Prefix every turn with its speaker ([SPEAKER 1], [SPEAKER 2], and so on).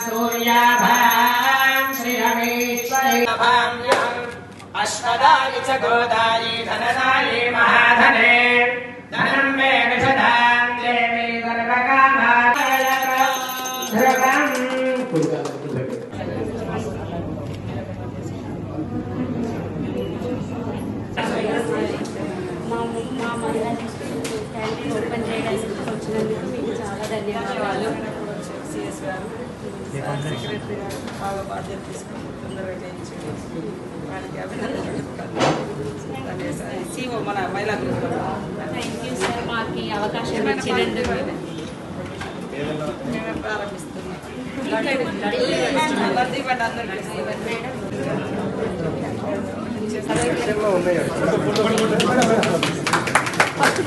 [SPEAKER 1] सूर्याभां श्रियमेश्वरी अश्वदायि च गोदायि धनदायि महाधने धनं मे विशदां देवी सर्वकामाय ध्रुवम्
[SPEAKER 2] మా మహిళా క్యాంటీన్ ఓపెన్ చేయడానికి వచ్చినందుకు మీకు చాలా ధన్యవాదాలు.
[SPEAKER 3] సిఎస్ గారు సెక్రటరీ గారు బాగా బాధ్యత తీసుకుని తొందరగా చేయించండి. వారికి అభినందనలు సిఓ మన మహిళా గ్రూప్.
[SPEAKER 2] థ్యాంక్ యూ సార్, మాకు ఈ అవకాశం ఇచ్చినందుకు.
[SPEAKER 3] మేమే ప్రారంభిస్తున్నాం. అందరికీ